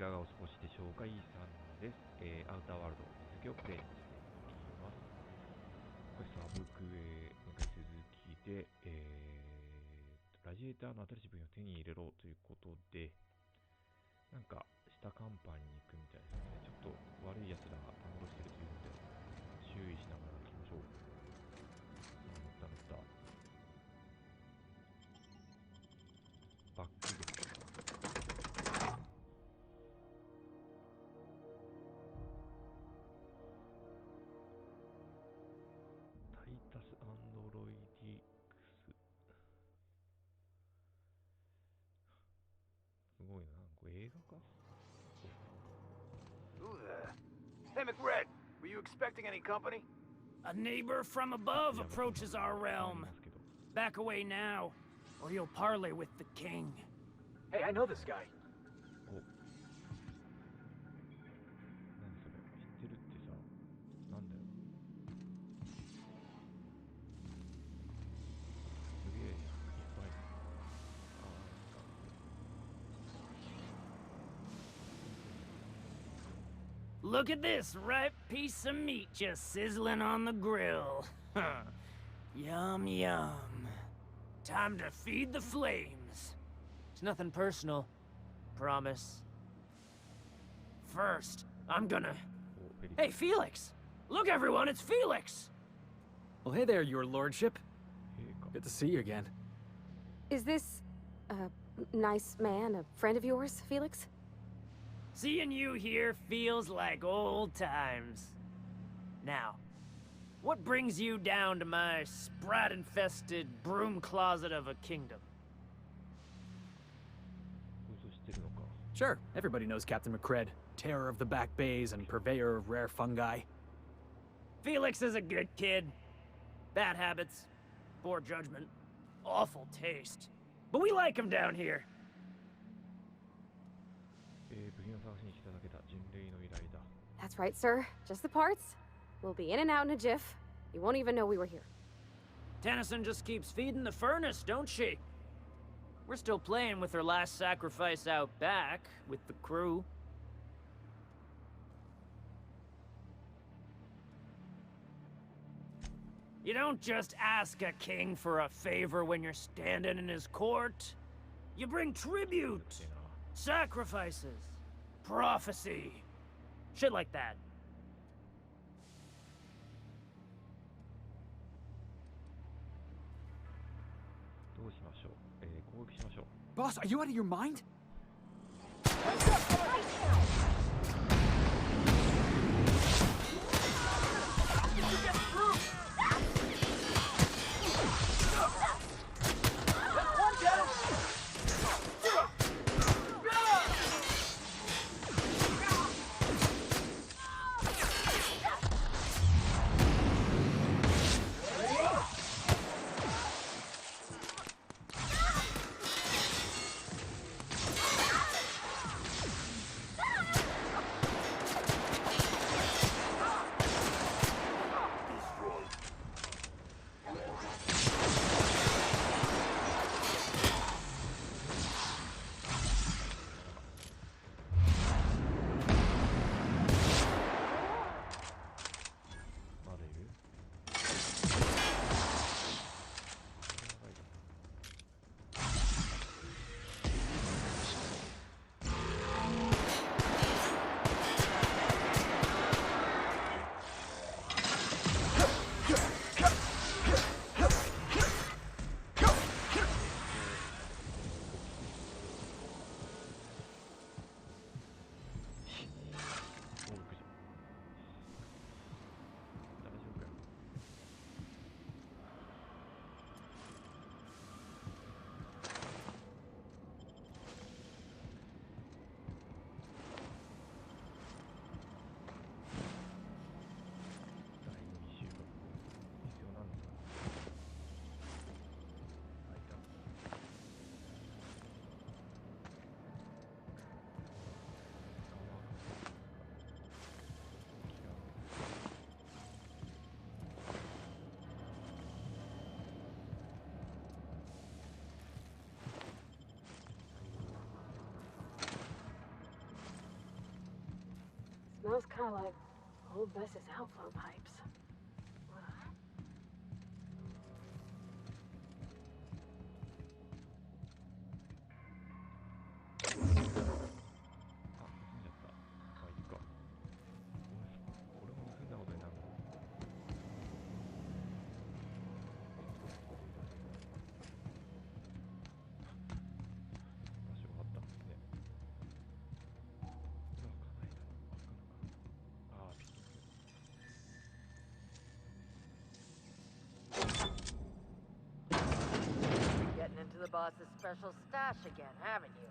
かがお過ごしでしょうか。イーさんです。アウターワールド実況プレイしています。これサブクエの続きで、ラジエーターの新しい部品を手に入れろということで、なんか下甲板に行くみたいですね。ちょっと悪い奴らがたむろしてるというので、注意しながら行きましょう。乗ったバックです。タイタスアンドロイディクス。すごいな、これ映画か。Who there? Hey, McRed, were you expecting any company? A neighbor from above approaches our realm. Back away now, or you'll parley with the king. Hey, I know this guy. お、何それ、知ってるってさ、なんだよ。すげえ、いっぱい。Look at this ripe piece of meat just sizzling on the grill. Yum, yum. Time to feed the flames. It's nothing personal. Promise. First, I'm gonna... Hey, Felix! Look, everyone, it's Felix! Well, hey there, your lordship. Good to see you again. Is this a nice man, a friend of yours, Felix? Seeing you here feels like old times. Now, what brings you down to my sprat-infested broom closet of a kingdom? Sure, everybody knows Captain McRed, terror of the back bays and purveyor of rare fungi. Felix is a good kid. Bad habits, poor judgment, awful taste. But we like him down here. That's right, sir. Just the parts. We'll be in and out in a jiff. You won't even know we were here. Tennyson just keeps feeding the furnace, don't she? We're still playing with her last sacrifice out back, with the crew. You don't just ask a king for a favor when you're standing in his court. You bring tribute, sacrifices, prophecy, shit like that. Boss, are you out of your mind? Or like old bus's outflow pipes. getting into the boss's special stash again, haven't you?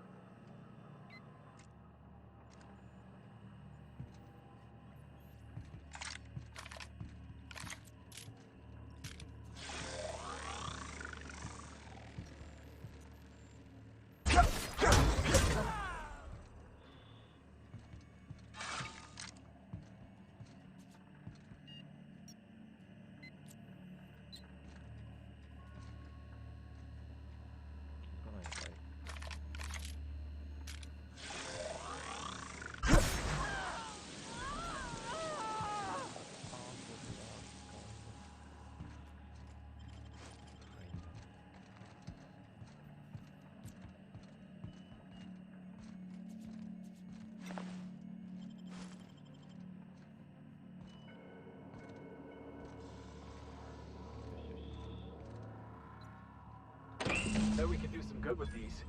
Bet we could do some good with these.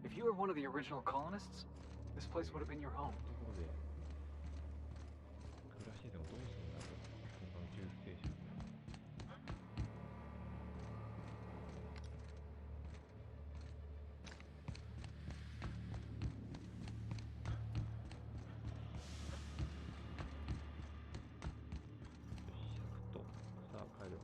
If you were one of the original colonists, this place would have been your home. 暮らしててもどうするんだろう、そんな宇宙ステーション。さあ帰る。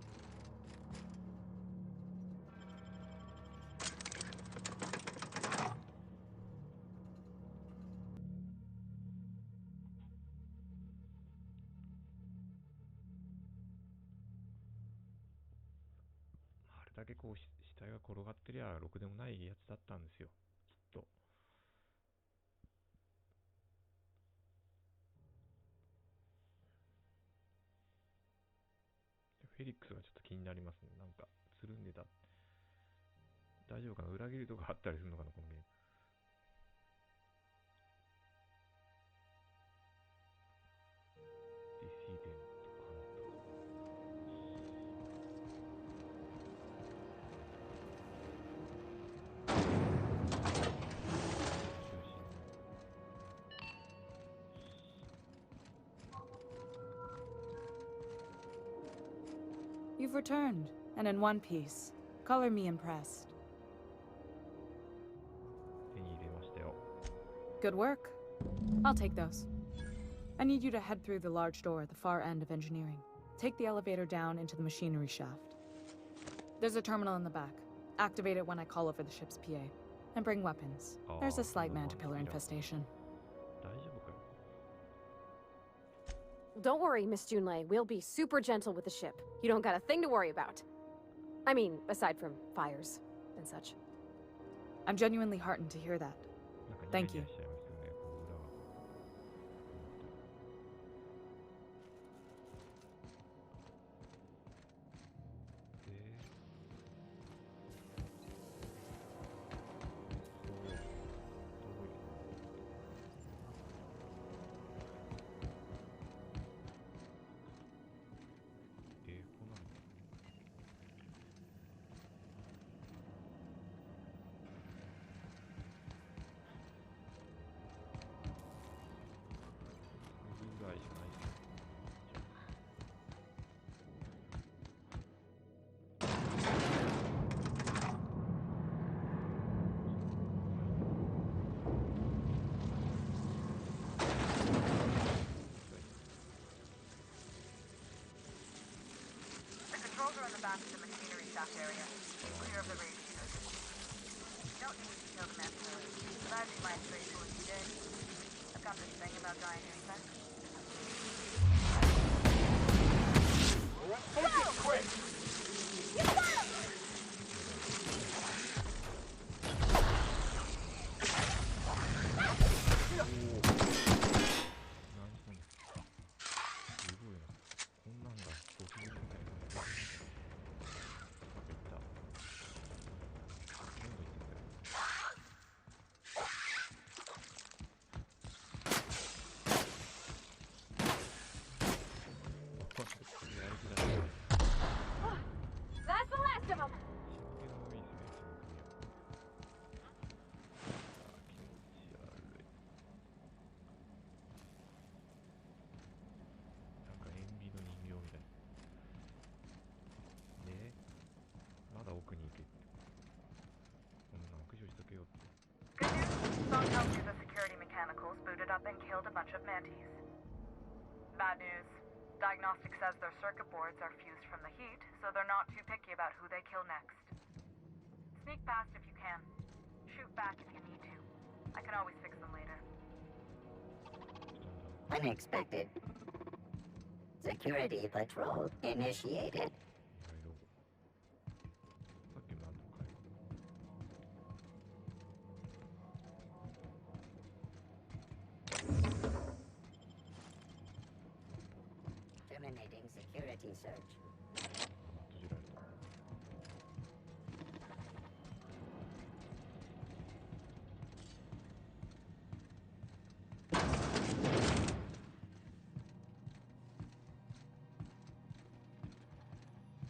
あれだけこう死体が転がってりゃろくでもないやつだったんですよ、きっと。フェリックスがちょっと気になりますね。なんかつるんでた。大丈夫かな、裏切るとかあったりするのかな、このゲーム。ディシーデントハンYou've returned, and in one piece. Color me impressed. 手に入れましたよ。 Good work. I'll take those. I need you to head through the large door at the far end of engineering. Take the elevator down into the machinery shaft. There's a terminal in the back. Activate it when I call over the ship's PA. And bring weapons. There's a slight mantipillar infestation. 大丈夫かよ。 Don't worry, Miss Junlei. We'll be super gentle with the ship. You don't got a thing to worry about. I mean, aside from fires and such. I'm genuinely heartened to hear that. なんか Thank you. ニヤニヤしちゃいますよね、この裏は。こんなんだ。Clear of the radiators. You don't need to kill them necessarily, but I'd be mighty grateful if you did. I've got this thing about dying insects. Focus, quick! You got him! That's the last of them! なんか塩ビの人形みたいで、まだ奥に行けって。こんなん駆除しとけよって。 Good news. Song tells you the security mechanicals booted up and killed a bunch of mantis. Bad news. Diagnostic says their circuit boards are fused from the heat, so they're not too picky about who they kill next. Sneak past if you can. Shoot back if you need to. I can always fix them later. Unexpected. Security patrol initiated. さっきのなんとかよ。Terminating security search. 閉じられた。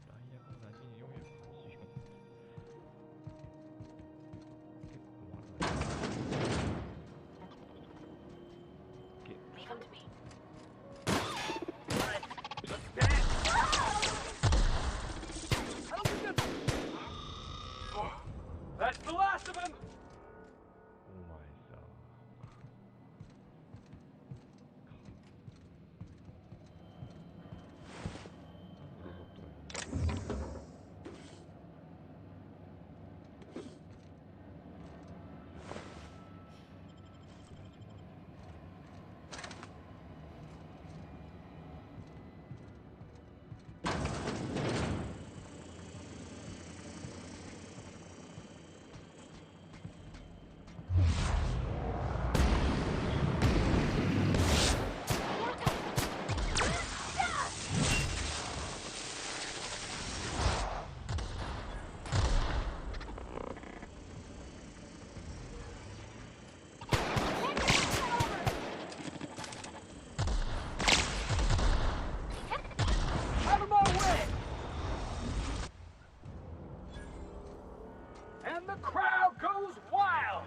弾薬の馴染み480円。結構まだない。Leave him to me. That's the last of them! お前さ。ロボットだよ。Out of my way! And the crowd goes wild!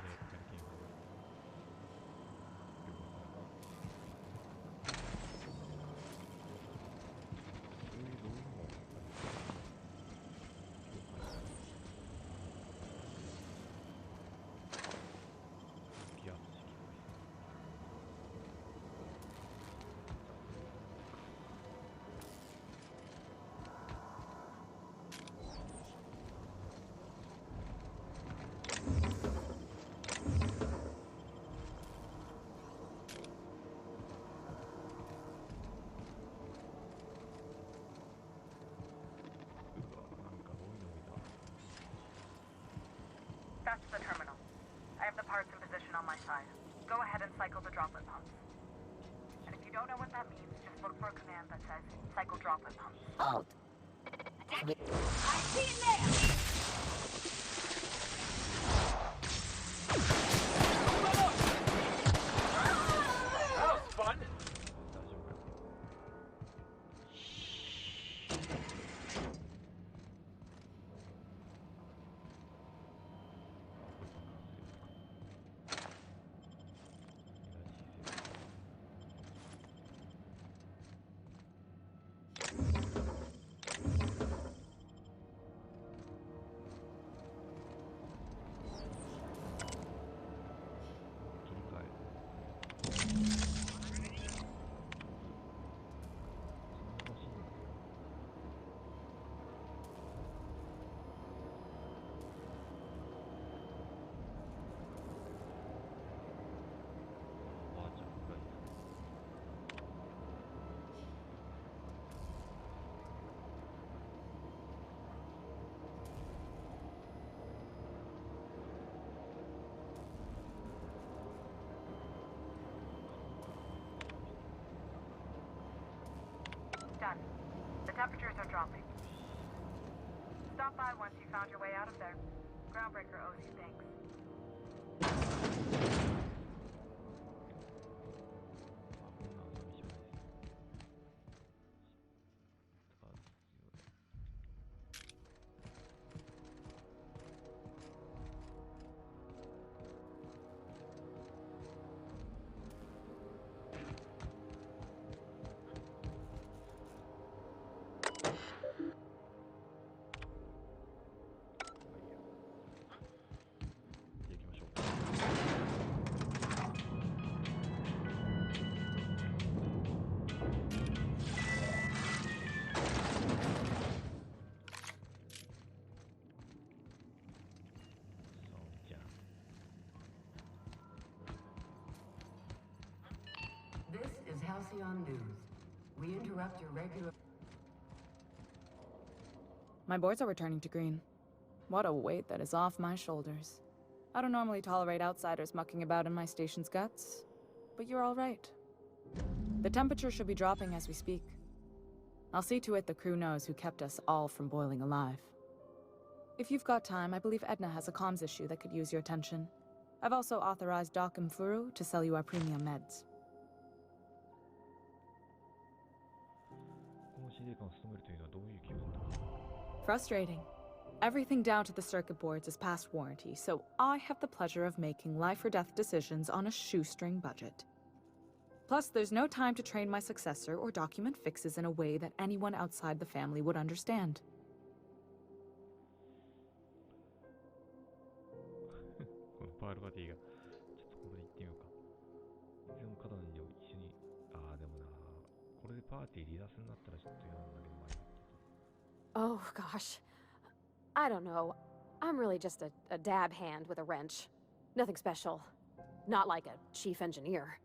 なんか多いの見た。 That's the terminal. I have the parts in position on my side. Go ahead and cycle the droplet pumps. And if you don't know what that means, just look for a command that says cycle droplet pumps. Halt. Damn it. I see it there! That was fun! 大丈夫か。done. The temperatures are dropping. Stop by once you found your way out of there. Groundbreaker owes you thanks. こんな朝飯はですね。This is Halcyon News. We interrupt your regular... My boards are returning to green. What a weight that is off my shoulders. I don't normally tolerate outsiders mucking about in my station's guts, but you're all right. The temperature should be dropping as we speak. I'll see to it the crew knows who kept us all from boiling alive. If you've got time, I believe Edna has a comms issue that could use your attention. I've also authorized Doc and Furu to sell you our premium meds. この司令官を務めるというのはどういう気分だ? Frustrating. Everything down to the circuit boards is past warranty, so I have the pleasure of making life or death decisions on a shoestring budget. Plus, there's no time to train my successor or document fixes in a way that anyone outside the family would understand. このパールパティがちょっとここで行ってみようか。いつでも彼女に一緒に、でもな、これでパーティー離脱になったらちょっと嫌なんだけど、Oh, gosh. I don't know. I'm really just a dab hand with a wrench. Nothing special. Not like a chief engineer.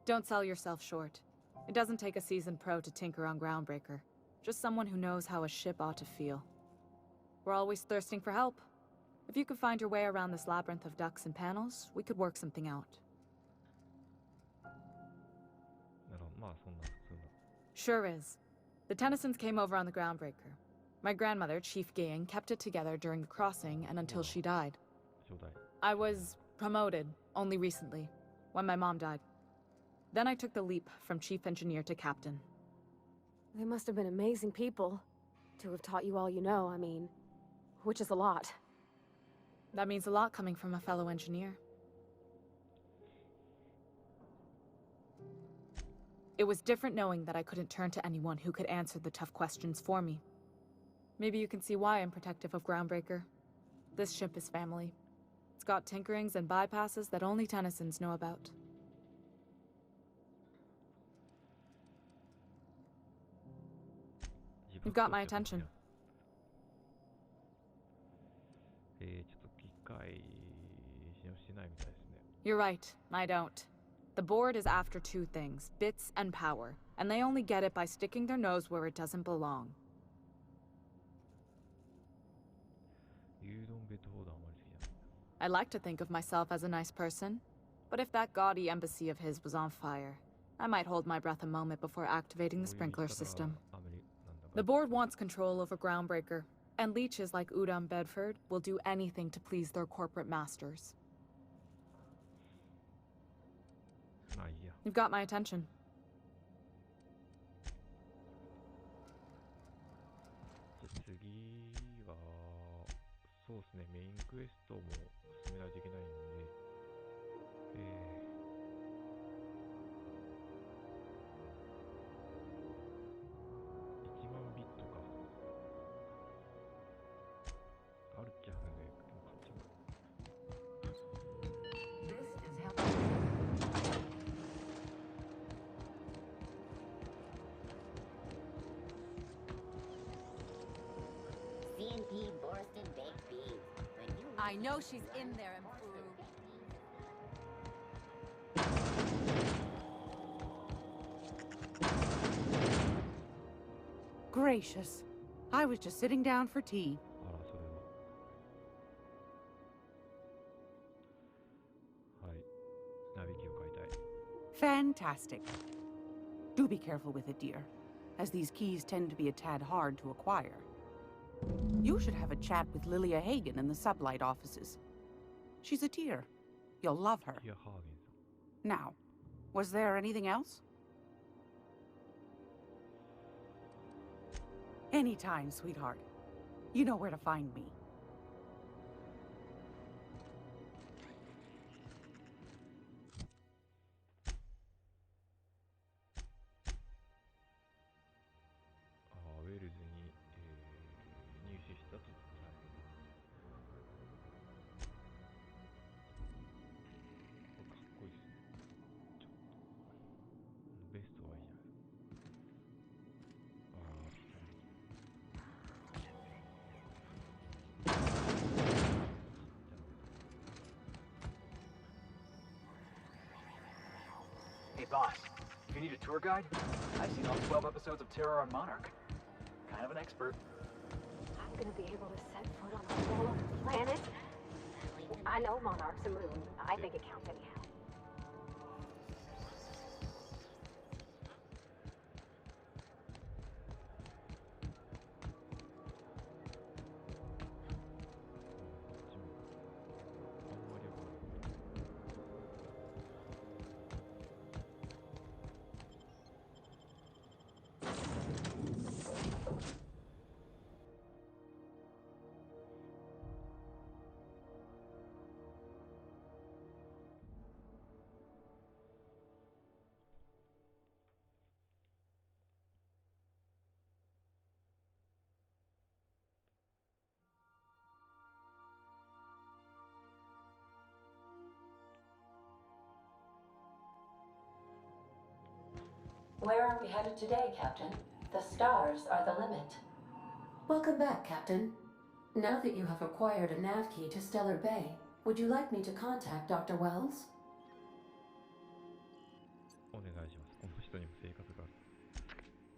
Don't sell yourself short. It doesn't take a seasoned pro to tinker on Groundbreaker. Just someone who knows how a ship ought to feel. We're always thirsting for help. If you could find your way around this labyrinth of ducts and panels, we could work something out. Sure is. The Tennysons came over on the Groundbreaker. My grandmother, Chief Gaying, kept it together during the crossing and until she died. I was promoted only recently, when my mom died. Then I took the leap from chief engineer to captain. They must have been amazing people to have taught you all you know, I mean, which is a lot. That means a lot coming from a fellow engineer. It was different knowing that I couldn't turn to anyone who could answer the tough questions for me. Maybe you can see why I'm protective of Groundbreaker. This ship is family. It's got tinkerings and bypasses that only Tennysons know about. You've got my attention. You're right, I don't. The board is after two things, bits and power, and they only get it by sticking their nose where it doesn't belong. I like to think of myself as a nice person, but if that gaudy embassy of his was on fire, I might hold my breath a moment before activating the sprinkler system. The board wants control over Groundbreaker, and leeches like Udom Bedford will do anything to please their corporate masters. You've got my attention. I know she's in there, Gracious. I was just sitting down for tea. Fantastic. Do be careful with it, dear. as these keys tend to be a tad hard to acquire. You should have a chat with Lilia Hagen in the sublight offices. She's a tear. You'll love her. Now, was there anything else? Anytime, sweetheart. You know where to find me. Hey boss, if you need a tour guide, I've seen all 12 episodes of Terror on Monarch. Kind of an expert. I'm gonna be able to set foot on the whole planet. I know Monarch's a moon. I think it counts anyhow. Where are we headed today, Captain? The stars are the limit. Welcome back, Captain. Now that you have acquired a nav key to Stellar Bay, would you like me to contact Dr. Wells?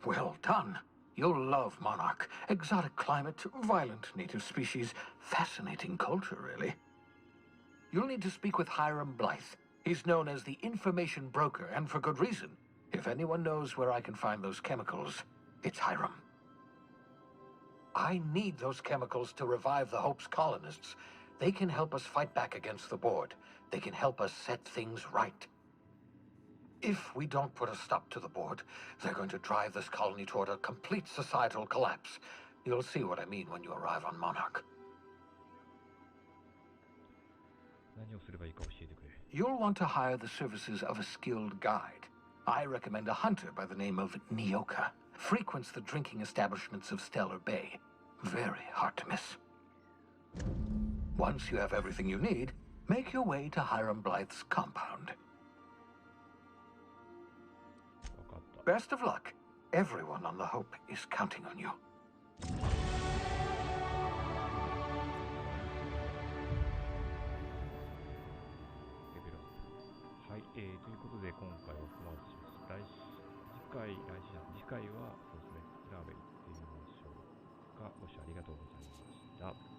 Well done. You'll love Monarch. Exotic climate, violent native species, fascinating culture, really. You'll need to speak with Hiram Blythe. He's known as the information broker, and for good reason. If anyone knows where I can find those chemicals, it's Hiram. I need those chemicals to revive the Hope's colonists. They can help us fight back against the board. They can help us set things right. If we don't put a stop to the board, they're going to drive this colony toward a complete societal collapse. You'll see what I mean when you arrive on Monarch. You'll want to hire the services of a skilled guide. I recommend a hunter by the name of Nyoka. Frequents the drinking establishments of Stellar Bay. Very hard to miss. Once you have everything you need, make your way to Hiram Blythe's compound. Best of luck. Everyone on the Hope is counting on you. はい、ということで今回はここまでします。次回はそうですね、ラーベイ行ってみましょうか。ご視聴ありがとうございました。